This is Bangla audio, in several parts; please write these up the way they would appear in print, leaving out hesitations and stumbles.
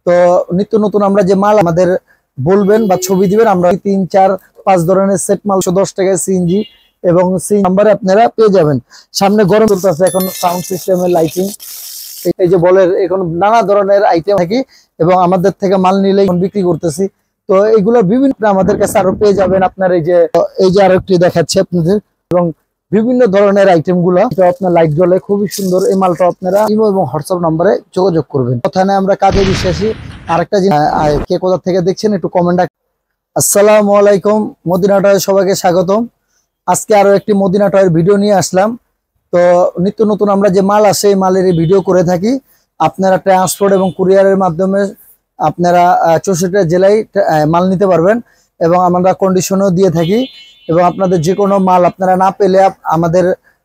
তো নিত্য নতুন আমরা যে মাল আমাদের বলবেন বা ছবি দিবেন, আমরা 3 4 5 ধরনের সেট মাল 10 টাকায় সিএনজি এবং সেই নাম্বারে আপনারা পেয়ে যাবেন। সামনে গরম চলতেছে, এখন সাউন্ড সিস্টেমের লাইটিং, এই যে বলের এখন নানা ধরনের আইটেম থাকি এবং আমাদের থেকে মাল নিলেই বিক্রি করতেছি। তো এইগুলো বিভিন্ন আমাদের কাছে আরো পেয়ে যাবেন। আপনার এই যে আরো একটি দেখাচ্ছে আপনাদের, এবং বিভিন্ন ধরনের আইটেম গুলো আপনার লাইট জ্বলে, খুবই সুন্দর। এই মালটা আপনারা ইমো এবং হোয়াটসঅ্যাপ নম্বরে যোগাযোগ করবেন। কথা নেই, আমরা কাজে বিশ্বাসী। আরেকটা জিনিস, কে কোথা থেকে দেখছেন একটু কমেন্ট। আসসালামু আলাইকুম, মদিনা টয়ে সবাইকে স্বাগতম। আজকে আরো একটি মদিনা টয়ের ভিডিও নিয়ে আসলাম। তো নিত্য নতুন আমরা যে মাল আসে এই মালের ভিডিও করে থাকি। আপনারা ট্রান্সপোর্ট এবং কুরিয়ারের মাধ্যমে আপনারা 64 জেলায় মাল নিতে পারবেন এবং আমরা কন্ডিশনও দিয়ে থাকি। এবং আপনাদের যে কোনো মাল আপনারা না পেলে আমাদের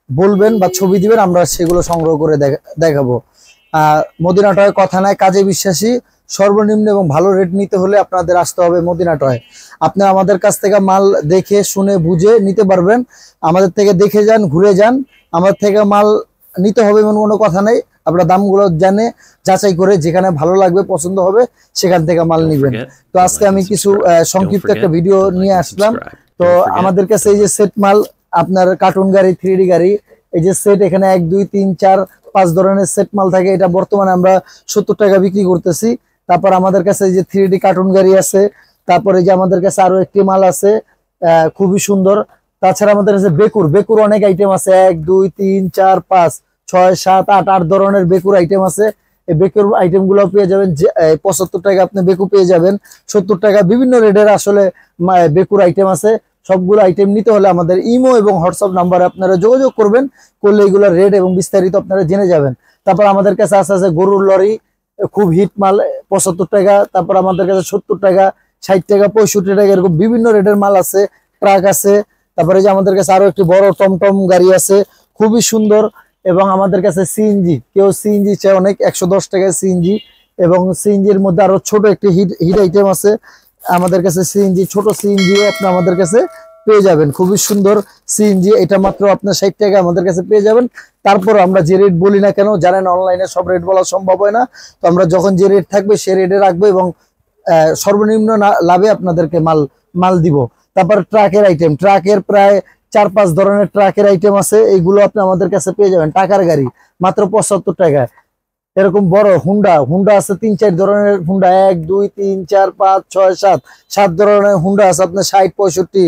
বলবেন বা ছবি দিবেন, আমরা সেগুলো সংগ্রহ করে দেখাবো। মদিনা টয় কথা নয়, কাজে বিশ্বাসী। সর্বনিম্ন এবং ভালো রেট নিতে হলে আপনাদের আসতে হবে মদিনা টয়। আপনারা আমাদের কাছ থেকে মাল দেখে শুনে বুঝে নিতে পারবেন। আমাদের থেকে দেখে যান, ঘুরে যান। আমাদের থেকে মাল নিতে হবে এমন কোনো কথা নেই। আপনারা দামগুলো জানে যাচাই করে যেখানে ভালো লাগবে, পছন্দ হবে, সেখান থেকে মাল নিবেন। তো আজকে আমি কিছু সংক্ষিপ্ত একটা ভিডিও নিয়ে আসলাম। তো আমাদের কাছে এই যে সেট মাল, আপনার কার্টুন গাড়ি, 3D গাড়ি, এই যে সেট, এখানে 1 2 3 4 5 ধরনের সেট মাল থাকে। এটা বর্তমানে আমরা 70 টাকা বিক্রি করতেছি। তারপর আমাদের কাছে এই যে 3D কার্টুন গাড়ি আছে। তারপরে যে আমাদের কাছে আরো একটি মাল আছে খুবই সুন্দর। তাছাড়া আমাদের কাছে বেকুর অনেক আইটেম আছে। 1 2 3 4 5 6 7 8 8 ধরনের বেকুর আইটেম আছে। এই বেকুর আইটেম গুলো পেয়ে যাবেন 75 টাকা আপনি বেকু পেয়ে যাবেন, 70 টাকা, বিভিন্ন রেটের আসলে বেকুর আইটেম আছে। সবগুলো আইটেম নিতে হলে আমাদের ইমো এবং হোয়াটসঅ্যাপ নাম্বারে আপনারা যোগাযোগ করবেন। করলে এগুলোর রেট এবং বিস্তারিত আপনারা জেনে যাবেন। তারপর আমাদের কাছে আছে গরুর লরি, খুব হিট মাল, 75 টাকা। তারপর আমাদের কাছে 70 টাকা, 60 টাকা, 65 টাকা, এরকম বিভিন্ন রেটের মাল আছে। ট্রাক আছে। তারপরে যে আমাদের কাছে আরো একটি বড় টমটম গাড়ি আছে, খুবই সুন্দর। এবং আমাদের কাছে সিএনজি, কেউ সিএনজি চায় অনেক, 110 টাকায় সিএনজি। এবং সিএনজির মধ্যে আরো ছোট একটি হিট আইটেম আছে আমাদের কাছে। সিএনজি, ছোট সিএনজিও আপনি আমাদের কাছে পেয়ে যাবেন, খুবই সুন্দর সিএনজি। এটা মাত্র আপনার 60 টাকা আমাদের কাছে পেয়ে যাবেন। তারপর আমরা যে রেট বলি না কেন, জানেন অনলাইনে সব রেট বলা সম্ভব হয় না। তো আমরা যখন যে রেট থাকবে সে রেটে রাখবো এবং সর্বনিম্ন লাভে আপনাদেরকে মাল দিব। তারপর ট্রাকের আইটেম, ট্রাকের প্রায় 4 5 ধরনের ট্রাকের আইটেম আছে। এইগুলো আপনি আমাদের কাছে পেয়ে যাবেন। টাকার গাড়ি মাত্র 75 টাকায়। এরকম বড় হুন্ডা আছে, 3 4 ধরনের হুন্ডা, 1 2 3 4 5 6 7 7 ধরনের হুন্ডা আছে। আপনার 60 65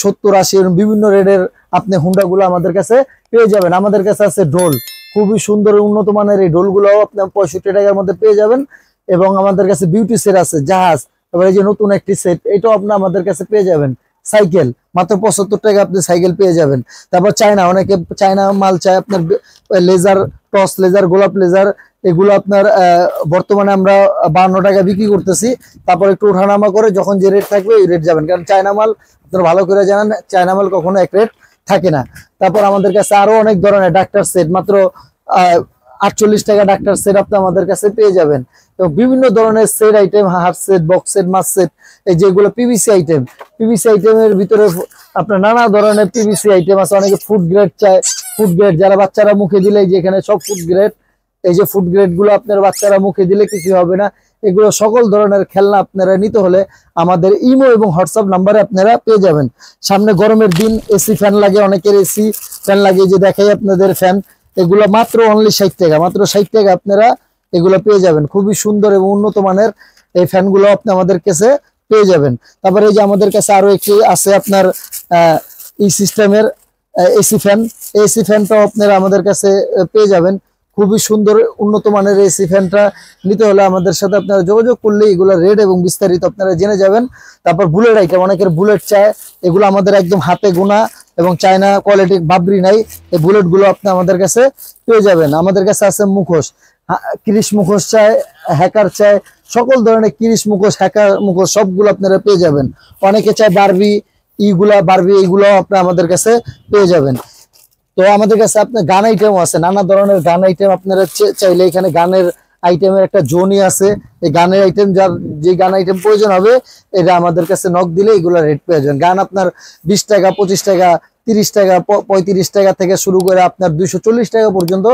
70 80 বিভিন্ন রেটের আপনি হুন্ডা গুলো আমাদের কাছে পেয়ে যাবেন। আমাদের কাছে আছে ঢোল, খুবই সুন্দর উন্নত মানের এই ঢোলগুলো আপনার 65 টাকার মধ্যে পেয়ে যাবেন। এবং আমাদের কাছে বিউটি সেট আছে, জাহাজ। তারপরে এই যে নতুন একটি সেট, এটাও আপনি আমাদের কাছে পেয়ে যাবেন। সাইকেল মাত্র 75 টাকা আপনি সাইকেল পেয়ে যাবেন। তারপর চায়না, অনেকে চায়না মাল চায়, আপনার লেজার, টস লেজার, গোলাপ লেজার, এগুলো আপনার বর্তমানে আমরা 52 টাকা বিক্রি করতেছি। তারপর একটু ওঠানামা করে যখন যে রেট থাকবে ওই রেট যাবেন, কারণ চায়না মাল আপনারা ভালো করে জানেন, চায়না মাল কখনো এক রেট থাকে না। তারপর আমাদের কাছে আরো অনেক ধরনের ডাক্তার সেট, মাত্র 48 টাকা ডাক্তার সেট আপনি আমাদের কাছে পেয়ে যাবেন। তো বিভিন্ন ধরনের set item, half set, box set, মাছ সেট, এই যেগুলো পিভিসি আইটেমের ভিতরে আপনার নানা ধরনের পিভিসি আইটেম আছে। অনেকে ফুড গ্রেড চায়, ফুড গ্রেড যারা বাচ্চারা মুখে দিলে, যেখানে সব ফুড গ্রেড, এই যে ফুড গ্রেড গুলো আপনার বাচ্চারা মুখে দিলে কিছু হবে না। এগুলো সকল ধরনের খেলনা আপনারা নিতে হলে আমাদের ইমো এবং হোয়াটসঅ্যাপ নাম্বারে আপনারা পেয়ে যাবেন। সামনে গরমের দিন, এসি ফ্যান লাগে, অনেকের এসি ফ্যান লাগে, যে দেখাই আপনাদের ফ্যান, এগুলো মাত্র অনলি 60 টাকা, মাত্র 60 টাকা আপনারা এগুলো পেয়ে যাবেন। খুবই সুন্দর এবং উন্নত মানের এই ফ্যানগুলো আপনি আমাদের কাছে পেয়ে যাবেন। তারপরে এই যে আমাদের কাছে আরো একটি আছে আপনার ই সিস্টেমের এসি ফ্যানটাও আপনারা আমাদের কাছে পেয়ে যাবেন। খুবই সুন্দর উন্নত মানের এসি ফ্যানটা নিতে হলে আমাদের সাথে আপনারা যোগাযোগ করলে এগুলো রেট এবং বিস্তারিত আপনারা জেনে যাবেন। তারপর বুলেট আইটেম, অনেকের বুলেট চায়, এগুলো আমাদের একদম হাতে গোনা এবং চায়না কোয়ালিটি, বাবরি নাই। এই বুলেট গুলো আপনি আমাদের কাছে পেয়ে যাবেন। আমাদের কাছে আছে মুখোশ, কিরিশ মুখোশ চায়, হ্যাকার চায়, সকল ধরনের কিরিশ মুখোশ, হ্যাকার মুখোশ সবগুলো আপনারা পেয়ে যাবেন। অনেকে চায় বারবি, এইগুলো আপনি আমাদের কাছে পেয়ে যাবেন। তো আমাদের কাছে আপনার গান আইটেম আছে, নানা ধরনের গান আইটেম আপনারা চাইলে এখানে গানের আইটেমের একটা জোনই আছে। এই গানের আইটেম, যার যে গান আইটেম প্রয়োজন হবে এটা আমাদের কাছে নক দিলে এগুলো রেট পেয়ে যাবেন। গান আপনার 20 টাকা, 25 টাকা, 30 টাকা 35 টাকা থেকে শুরু করে আপনার 240 টাকা পর্যন্ত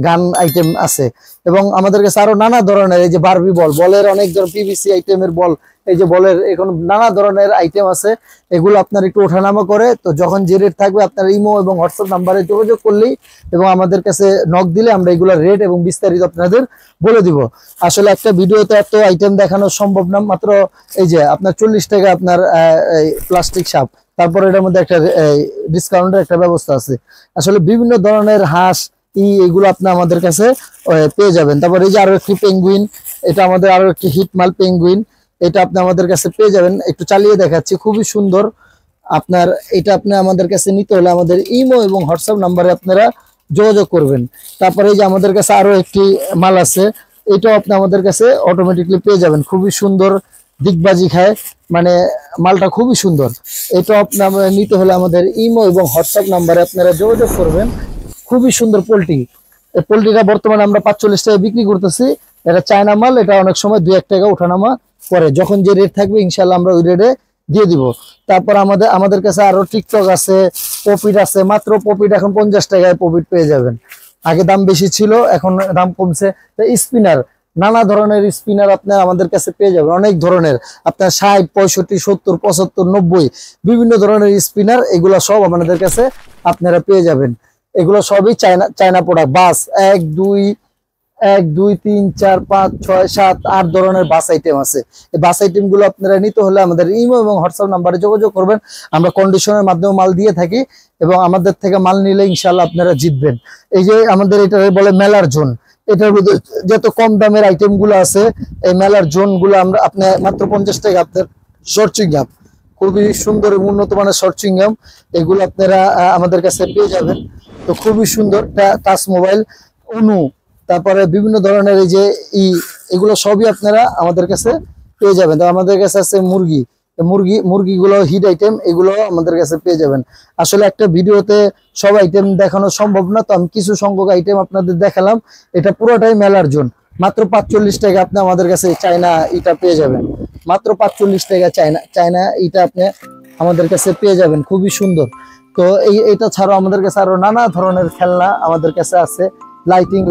গান আইটেম আছে। এবং আমাদের কাছে আরো নানা ধরনের এই যে বারবি বলের অনেক ধরনের পিভিসি আইটেমের বল, এই যে বলের এখন নানা ধরনের আইটেম আছে। এগুলো আপনার একটু ওঠানামা করে, তো যখন যে রেট থাকবে আপনার ইমো এবং হোয়াটসঅ্যাপ নাম্বারে যোগাযোগ করলেই এবং আমাদের কাছে নক দিলে আমরা এগুলোর রেট এবং বিস্তারিত আপনাদের বলে দিব। আসলে একটা ভিডিওতে এত আইটেম দেখানো সম্ভব না। মাত্র এই যে আপনার 40 টাকা আপনার প্লাস্টিক সাপ, তারপর এটার মধ্যে একটা ডিসকাউন্টের একটা ব্যবস্থা আছে। আসলে বিভিন্ন ধরনের হাঁস এগুলো আপনি আমাদের কাছে পেয়ে যাবেন। তারপর এই যে আরো একটি পেঙ্গুইন, এটা আমাদের আরো একটি হিটমাল পেঙ্গুইন, এটা আপনি আমাদের কাছে পেয়ে যাবেন। একটু চালিয়ে দেখাচ্ছি, খুবই সুন্দর। আপনার এটা আপনি আমাদের কাছে নিতে হলে আমাদের ইমো এবং হোয়াটসঅ্যাপ নাম্বারে আপনারা যোগাযোগ করবেন। তারপরে এই যে আমাদের কাছে আরো একটি মাল আছে, এটাও আপনি আমাদের কাছে অটোমেটিকলি পেয়ে যাবেন। খুবই সুন্দর, দিগবাজি খায়, মানে মালটা খুবই সুন্দর। এটা আপনার নিতে হলে আমাদের ইমো এবং হোয়াটসঅ্যাপ নাম্বারে আপনারা যোগাযোগ করবেন। খুবই সুন্দর পোল্ট্রি, এই পোল্ট্রিটা বর্তমানে আমরা 45 টাকা বিক্রি করতেছি। এটা চায়না মাল, এটা অনেক সময় 2-1 টাকা ওঠানামা করে, যখন যে রেট থাকবে ইনশাল্লাহ আমরা ওই রেটে দিয়ে দিব। তারপর আমাদের কাছে আরো টিকটক আছে, পপিট আছে। মাত্র পপিট এখন 50 টাকায় পপিট পেয়ে যাবেন। আগে দাম বেশি ছিল, এখন দাম কমছে। স্পিনার, নানা ধরনের স্পিনার আপনার আমাদের কাছে পেয়ে যাবেন, অনেক ধরনের আপনার 60, 65, 70, 75, 90 বিভিন্ন ধরনের স্পিনার, এগুলো সব আমাদের কাছে আপনারা পেয়ে যাবেন। এগুলো সবই চায়না প্রোডাক্ট। বাস 1 2 3 4 5 6 7 8 ধরনের বাস আইটেম আছে। এই বাস আইটেম গুলো আপনারা নিতে হলে আমাদের ইমো এবং হোয়াটসঅ্যাপ নাম্বারে যোগাযোগ করবেন। আমরা কন্ডিশনের মাধ্যমে মাল দিয়ে থাকি এবং আমাদের থেকে মাল নিলে ইনশাল্লাহ আপনারা জিতবেন। এই যে আমাদের এটা বলে মেলার জোন, এটার মধ্যে যত কম দামের আইটেম গুলো আছে, এই মেলার জোন গুলো আমরা আপনি মাত্র 50 টাকা আপনার শর্ট চুইংগাম, খুবই সুন্দর এবং উন্নত মানের শর্ট চুইংগাম, এগুলো আপনারা আমাদের কাছে পেয়ে যাবেন। তো খুবই সুন্দর টাচ মোবাইল, অনু, তারপরে বিভিন্ন ধরনের এই যে এগুলো সবই আপনারা আমাদের কাছে পেয়ে যাবেন। তো আমাদের কাছে আছে মুরগিগুলো হিট আইটেম, এগুলো আমাদের কাছে পেয়ে যাবেন। আসলে একটা ভিডিওতে সব আইটেম দেখানো সম্ভব না, তো আমি কিছু সংখ্যক আইটেম আপনাদের দেখালাম। এটা পুরোটাই মেলার জোন। মাত্র 45 টাকা আপনি আমাদের কাছে চায়না এটা পেয়ে যাবেন। মাত্র 45 টাকা চায়না এটা আপনি আমাদের কাছে পেয়ে যাবেন, খুবই সুন্দর। তো এটা ছাড়াও আমাদের কাছে আরো নানা ধরনের খেলনা আমাদের কাছে আছে।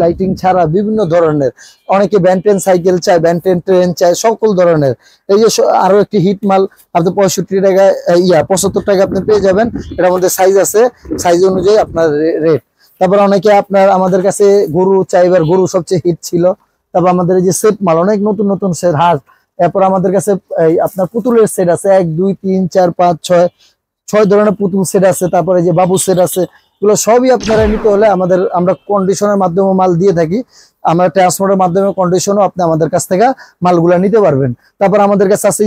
লাইটিং ছাড়া বিভিন্ন ধরনের, অনেকে ব্যান্টেন সাইকেল চায়, ব্যান্টেন ট্রেন চায়, সকল ধরনের। এই যে আরো একটি হিট মাল আপনি 65 টাকা 75 টাকা আপনি পেয়ে যাবেন। এটার মধ্যে সাইজ আছে, সাইজ অনুযায়ী আপনার রেট। তারপর অনেকে আপনার আমাদের কাছে গরু চাইবার, গরু সবচেয়ে হিট ছিল। তারপর আমাদের এই যে সেট মাল, অনেক নতুন সেট হাঁস। এরপর আমাদের কাছে আপনার পুতুলের সেট আছে 1 2 3 4 5 6 ধরনের পুতুল সেট আছে। তারপরে যে বাবু সেট আছে, এগুলো সবই আপনারা নিতে হলে আমরা কন্ডিশনের মাধ্যমে মাল দিয়ে থাকি। আমরা ট্রান্সপোর্টের মাধ্যমে কন্ডিশনও আপনি আমাদের কাছ থেকে মালগুলা নিতে পারবেন। তারপর আমাদের কাছে আছে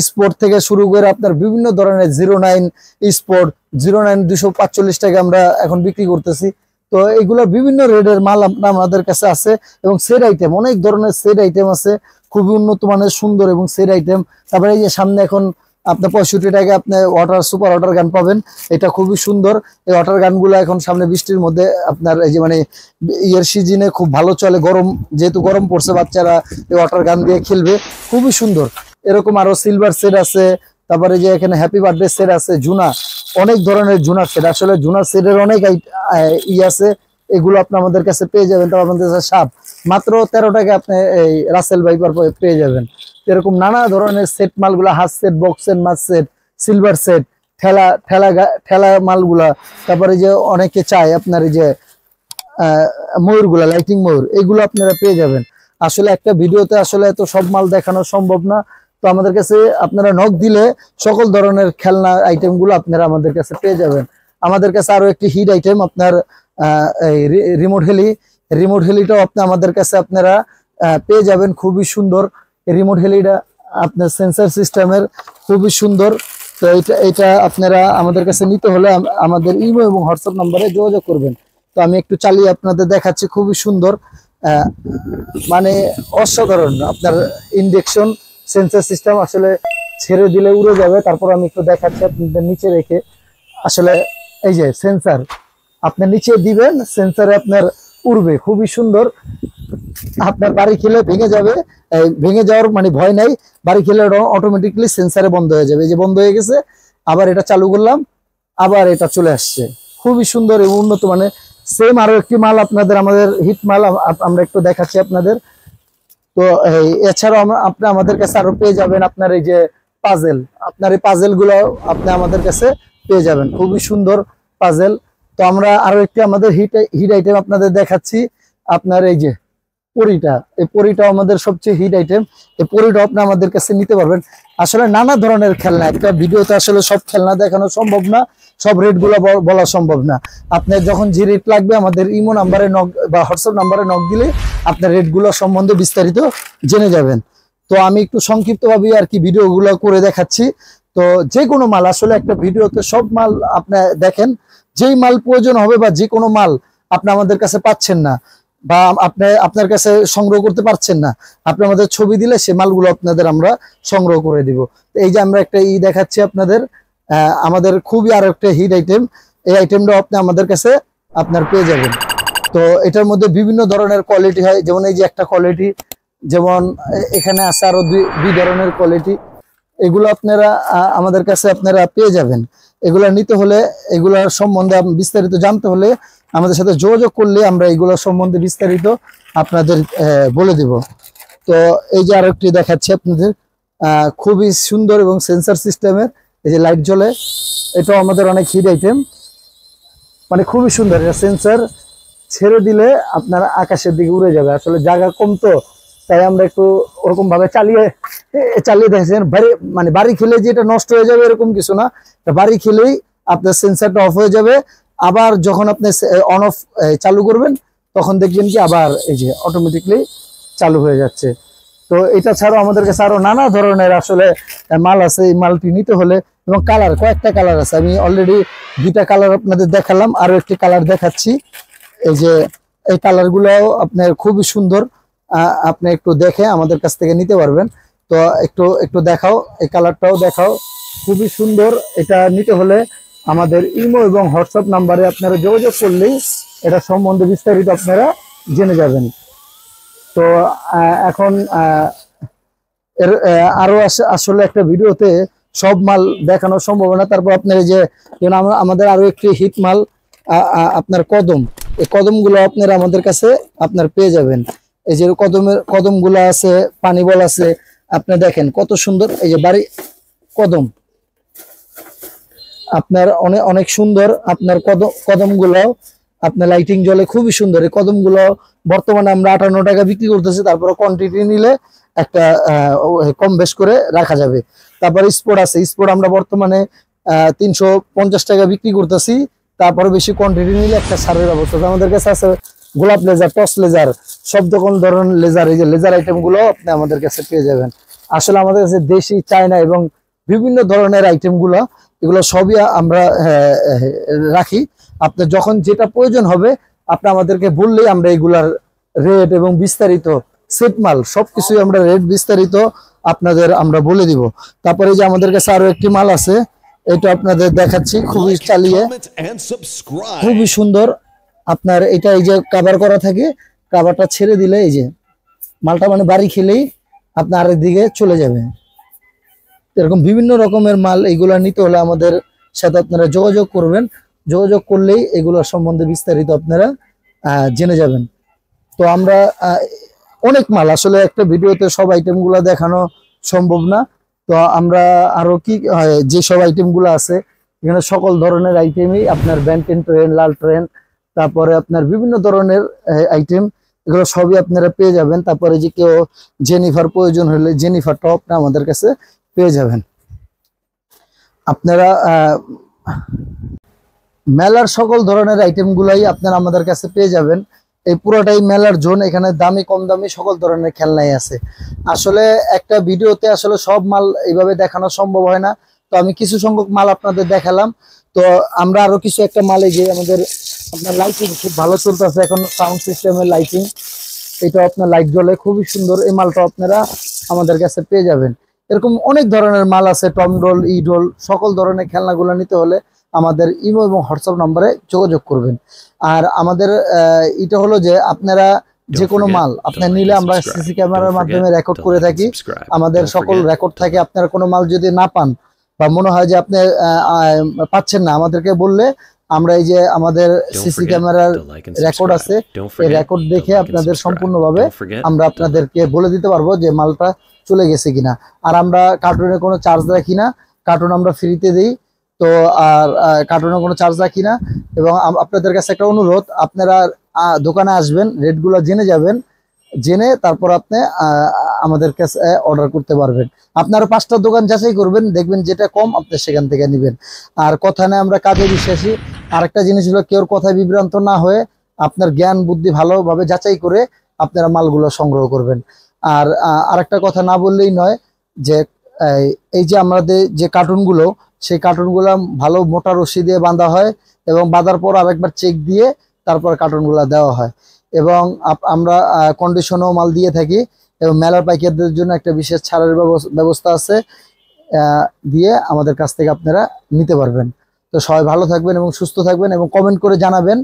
স্পোর্ট থেকে শুরু করে আপনার বিভিন্ন ধরনের 09 স্পোর্ট 09 245 টাকা আমরা এখন বিক্রি করতেছি। তো এগুলো বিভিন্ন রেটের মাল আমাদের কাছে আছে এবং সেট আইটেম, অনেক ধরনের সেট আইটেম আছে, খুবই উন্নত মানের সুন্দর এবং সেট আইটেম। তারপরে এই যে সামনে এখন আপনার 65 টাকা আপনি সুপার ওয়াটার গান পাবেন, এটা খুবই সুন্দর। এই ওয়াটার গানগুলো এখন সামনে বৃষ্টির মধ্যে আপনার এই যে মানে ইয়ার সিজনে খুব ভালো চলে, যেহেতু গরম পড়ছে, বাচ্চারা এই ওয়াটার গান দিয়ে খেলবে, খুবই সুন্দর। এরকম আরো সিলভার সেট আছে। তারপরে যে এখানে হ্যাপি বার্থডে সেট আছে, জুনা, অনেক ধরনের জুনার সেট। আসলে জুনার সেটের অনেক আছে, এগুলো আপনি আমাদের কাছে পেয়ে যাবেন। তারপর আমাদের কাছে সাপ মাত্র 13 টাকা আপনি এই রাসেল ভাইপার পেয়ে যাবেন। এরকম নানা ধরনের সেট মালগুলা, হাত সেট, বক্স সেট, মাছ সেট, সিলভার সেট, ঠেলা মালগুলা। তারপরে যে অনেকে চায় আপনার এই যে ময়ূরগুলা, লাইটিং ময়ূর, এগুলো আপনারা পেয়ে যাবেন। আসলে একটা ভিডিওতে আসলে তো সব মাল দেখানো সম্ভব না, তো আমাদের কাছে আপনারা নক দিলে সকল ধরনের খেলনা আইটেম গুলো আপনারা আমাদের কাছে পেয়ে যাবেন। আমাদের কাছে আরো একটি হিট আইটেম আপনার রিমোট হেলিটাও আপনি আমাদের কাছে আপনারা পেয়ে যাবেন, খুবই সুন্দর। রিমোট হেলিটা আপনার সেন্সর সিস্টেমের, খুবই সুন্দর। তো এটা আপনারা আমাদের কাছে নিতে হলে আমাদের ইমো এবং হোয়াটসঅ্যাপ নাম্বারে যোগাযোগ করবেন। তো আমি একটু চালিয়ে আপনাদের দেখাচ্ছি, খুবই সুন্দর, মানে অসাধারণ। আপনার ইন্ডাকশন সেন্সর সিস্টেম, আসলে ছেড়ে দিলে উড়ে যাবে। তারপর আমি একটু দেখাচ্ছি আপনাদের নিচে রেখে। আসলে এই যে সেন্সার আপনার নিচে দিবেন, সেন্সারে আপনার উড়বে, খুবই সুন্দর। আপনার বাড়ি খেলে ভেঙে যাবে, ভেঙে যাওয়ার মানে ভয় নাই। বাড়ি খেলে অটোমেটিকলি সেন্সারে বন্ধ হয়ে যাবে। এই যে বন্ধ হয়ে গেছে, আবার এটা চালু করলাম, আবার এটা চলে আসছে, খুবই সুন্দর এবং উন্নত মানে। সেম আরো একটি মাল আপনাদের, আমাদের হিট মাল আমরা একটু দেখাচ্ছি আপনাদের। তো এছাড়াও আপনি আমাদের কাছে আরো পেয়ে যাবেন আপনার এই যে পাজেল, আপনার এই পাজেল গুলো আপনি আমাদের কাছে পেয়ে যাবেন, খুবই সুন্দর পাজেল। তো আমরা আরো একটি আমাদের হিট আইটেম আপনাদের দেখাচ্ছি, আপনার এই যে পরিটা, এই পরিটাও আমাদের সবচেয়ে হিট আইটেম। এই পরিটাও আপনি আমাদের কাছে নিতে পারবেন। আসলে নানা ধরনের খেলনা, একটা ভিডিওতে আসলে সব খেলনা দেখানো সম্ভব না, সব রেট গুলো বলা সম্ভব না। আপনার যখন যে রেট লাগবে আমাদের ইমো নাম্বারে নক বা হোয়াটসঅ্যাপ নাম্বারে নক দিলে আপনার রেট গুলো সম্বন্ধে বিস্তারিত জেনে যাবেন। তো আমি একটু সংক্ষিপ্ত ভাবে আর কি ভিডিও গুলো করে দেখাচ্ছি। তো যে কোনো মাল আসলে একটা ভিডিওতে সব মাল আপনি দেখেন, যেই মাল প্রয়োজন হবে বা যে কোনো মাল আপনি আমাদের কাছে পাচ্ছেন না বা আপনি আপনার কাছে সংগ্রহ করতে পারছেন না, আপনি আমাদের ছবি দিলে সে মালগুলো আপনাদের আমরা সংগ্রহ করে দিব। তো এই যে আমরা একটা দেখাচ্ছি আপনাদের, আমাদের খুবই আরো একটা হিট আইটেম, এই আইটেমটাও আপনি আমাদের কাছে আপনার পেয়ে যাবেন। তো এটার মধ্যে বিভিন্ন ধরনের কোয়ালিটি হয়, যেমন এই যে একটা কোয়ালিটি, যেমন এখানে আছে আরো দুই ধরনের কোয়ালিটি। এগুলো আপনারা আমাদের কাছে আপনারা পেয়ে যাবেন। এগুলা নিতে হলে, এগুলার সম্বন্ধে বিস্তারিত জানতে হলে আমাদের সাথে যোগাযোগ করলে আমরা এগুলোর সম্বন্ধে বিস্তারিত আপনাদের বলে দিব। তো এই যে আরেকটি দেখাচ্ছি আপনাদের, খুবই সুন্দর এবং সেন্সর সিস্টেমের, এই যে লাইট জ্বলে, এটাও আমাদের অনেক হিট আইটেম, মানে খুবই সুন্দর। এটা সেন্সর ছেড়ে দিলে আপনার আকাশের দিকে উড়ে যাবে। আসলে জায়গা কম, তো তাই আমরা একটু ওরকম ভাবে চালিয়ে দেখেছেন। মানে বাড়ি খেলে যে এটা নষ্ট হয়ে যাবে এরকম কিছু না, বাড়ি খেলেই আপনার সেন্সরটা অফ হয়ে যাবে। আবার যখন আপনি অন অফ চালু করবেন তখন দেখবেন কি আবার এই যে অটোমেটিকলি চালু হয়ে যাচ্ছে। তো এটা ছাড়াও আমাদের কাছে আরো নানা ধরনের আসলে মাল আছে। এই মালটি নিতে হলে, এবং কালার, কয়েকটা কালার আছে, আমি অলরেডি 2টা কালার আপনাদের দেখালাম, আরো একটি কালার দেখাচ্ছি। এই যে এই কালার গুলাও আপনার খুবই সুন্দর, আপনি একটু দেখে আমাদের কাছ থেকে নিতে পারবেন। তো একটু একটু দেখাও, এই কালারটাও দেখাও, খুবই সুন্দর। এটা নিতে হলে আমাদের ইমো এবং হোয়াটসঅ্যাপ নাম্বারে আপনারা যোগাযোগ করলেই এটা সম্বন্ধে বিস্তারিত আপনারা জেনে যাবেন। তো এখন আরো আসলে একটা ভিডিওতে সব মাল দেখানো সম্ভব না। তারপর আপনার এই যে আমাদের আরো একটি হিট মাল আপনার কদম, এই কদম গুলো আপনারা আমাদের কাছে আপনার পেয়ে যাবেন। এই যে কদম গুলো আছে, পানি বল আছে, আপনি দেখেন কত সুন্দর। এই যে বাড়ি কদম আপনার অনেক অনেক সুন্দর। আপনার কদম গুলো আপনার লাইটিং জ্বলে, খুবই সুন্দর। এই কদম গুলো বর্তমানে আমরা 58 টাকা বিক্রি করতেছি, তারপরে কোয়ান্টিটি নিলে একটা কম বেশ করে রাখা যাবে। তারপরে স্পোর্ট আছে, স্পোর্ট আমরা বর্তমানে 350 টাকা বিক্রি করতেছি, তারপরে বেশি কোয়ান্টিটি নিলে একটা ছাড়ের অবস্থা। আমাদের কাছে আছে গোলাপ লেজার, টস লেজার, সব ধরনের লেজার, এই যে লেজার আইটেম গুলো আপনি আমাদের কাছে পেয়ে যাবেন। আসলে আমাদের কাছে দেশি, চায়না এবং বিভিন্ন ধরনের আইটেম গুলো, এগুলো সবই আমরা রাখি। আপনার যখন যেটা প্রয়োজন হবে আপনি আমাদেরকে বললেই আমরা এগুলার রেট এবং বিস্তারিত সেট মাল সবকিছুই আমরা রেট বিস্তারিত আপনাদের আমরা বলে দিব। তারপরে যে আমাদের কাছে আরো একটি মাল আছে, এটা আপনাদের দেখাচ্ছি, খুবই চালিয়ে খুবই সুন্দর। আপনার এটা এই যে কাভার করা থাকে, কাভারটা ছেড়ে দিলে এই যে মালটা মানে বাড়ি খেলেই আপনার আরেক দিকে চলে যাবে। এরকম বিভিন্ন রকমের মাল, এইগুলা নিতে হলে আমাদের সাথে আপনারা যোগাযোগ করবেন। যোগাযোগ করলেই এগুলোর সম্বন্ধে বিস্তারিত আপনারা জেনে যাবেন। তো আমরা অনেক মাল, আসলে একটা ভিডিওতে সব আইটেম গুলা দেখানো সম্ভব না। তো আমরা আরো কি যে সব আইটেম গুলো আছে, এখানে সকল ধরনের আইটেমই আপনার ব্যান্টেন ট্রেন, লাল ট্রেন, তারপরে আপনার বিভিন্ন ধরনের আইটেম, এগুলো সবই আপনারা পেয়ে যাবেন। তারপরে যে কেউ জেনিফার প্রয়োজন হলে জেনিফারটাও আপনি আমাদের কাছে পেয়ে যাবেন। আপনারা মেলার সকল ধরনের আইটেম গুলাই আপনারা আমাদের কাছে পেয়ে যাবেন। এই পুরোটাই মেলার জোন, এখানে দামি কম দামি সকল ধরনের খেলনাই আছে। আসলে একটা ভিডিওতে আসলে সব মাল এইভাবে দেখানো সম্ভব হয় না, তো আমি কিছু সংখ্যক মাল আপনাদের দেখালাম। তো আমরা আরো কিছু একটা মালে যে আমাদের আপনার লাইটিং খুব ভালো চলতেছে এখন, সাউন্ড সিস্টেমের লাইটিং, এটা আপনার লাইট জ্বলে, খুবই সুন্দর। এই মালটা আপনারা আমাদের কাছে পেয়ে যাবেন। এরকম অনেক ধরনের মাল আছে, টম ডল, ই ডল, সকল ধরনের খেলনাগুলো নিতে হলে আমাদের ইমো এবং হোয়াটসঅ্যাপ নম্বরে যোগাযোগ করবেন। আর আমাদের এটা হলো যে আপনারা যে কোনো মাল আপনার নিলে আমরা সিসি ক্যামেরার মাধ্যমে রেকর্ড করে থাকি, আমাদের সকল রেকর্ড থাকে। আপনারা কোনো মাল যদি না পান বা মনে হয় যে আপনি পাচ্ছেন না, আমাদেরকে বললে আমরা এই যে আমাদের সিসি ক্যামেরার রেকর্ড আছে, এই রেকর্ড দেখে আপনাদের সম্পূর্ণভাবে আমরা আপনাদেরকে বলে দিতে পারবো যে মালটা চলে গেছে কিনা। আর আমরা কার্টুনে কোনো চার্জ রাখি না, কার্টুন আমরা ফ্রিতে দিই। তো আর কার্টুনে কোনো চার্জ রাখি না। এবং আপনাদের কাছে একটা অনুরোধ, আপনারা দোকানে আসবেন, রেটগুলো জেনে যাবেন, জেনে তারপর আপনি আমাদের কাছে অর্ডার করতে পারবেন। আপনারা 5টা দোকান যাচাই করবেন, দেখবেন যেটা কম আপনি সেখান থেকে নেবেন। আর কথা না, আমরা কাজে বিশ্বাসী। আরেকটা জিনিস হলো, কেউ কথায় বিভ্রান্ত না হয়ে আপনার জ্ঞান বুদ্ধি ভালোভাবে যাচাই করে আপনারা মালগুলো সংগ্রহ করবেন। আর আরেকটা কথা না বললেই নয়, যে এই যে আমাদের যে কার্টুনগুলো, সেই কার্টুনগুলো ভালো মোটা রশি দিয়ে বাঁধা হয় এবং বাঁধার পর আরেকবার চেক দিয়ে তারপর কার্টুনগুলো দেওয়া হয়। এবং আমরা কন্ডিশনও মাল দিয়ে থাকি। এবং মেলার পাইকারদের জন্য একটা বিশেষ ছাড়ের ব্যবস্থা আছে, দিয়ে আমাদের কাছ থেকে আপনারা নিতে পারবেন। তো সবাই ভালো থাকবেন এবং সুস্থ থাকবেন, এবং কমেন্ট করে জানাবেন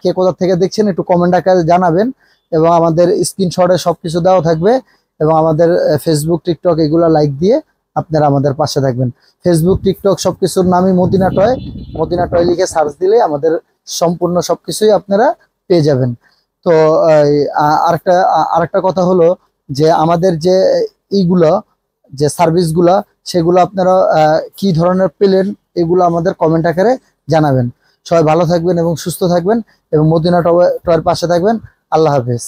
কে কোথা থেকে দেখছেন, একটু কমেন্ট আকারে জানাবেন। এবং আমাদের স্ক্রিনশটে সবকিছু দেওয়া থাকবে। এবং আমাদের ফেসবুক টিকটক এগুলো লাইক দিয়ে আপনারা আমাদের পাশে থাকবেন। ফেসবুক টিকটক সবকিছুর নামই মদিনা টয়। মদিনা টয় লিখে সার্চ দিলে আমাদের সম্পূর্ণ সবকিছুই আপনারা পেয়ে যাবেন। তো আরেকটা কথা হলো যে আমাদের যে এইগুলো যে সার্ভিসগুলো, সেগুলো আপনারা কি ধরনের পেলেন, এগুলো আমাদের কমেন্ট আকারে জানাবেন। সবাই ভালো থাকবেন এবং সুস্থ থাকবেন, এবং মদিনা টয়ের পাশে থাকবেন। আল্লাহ হাফেজ।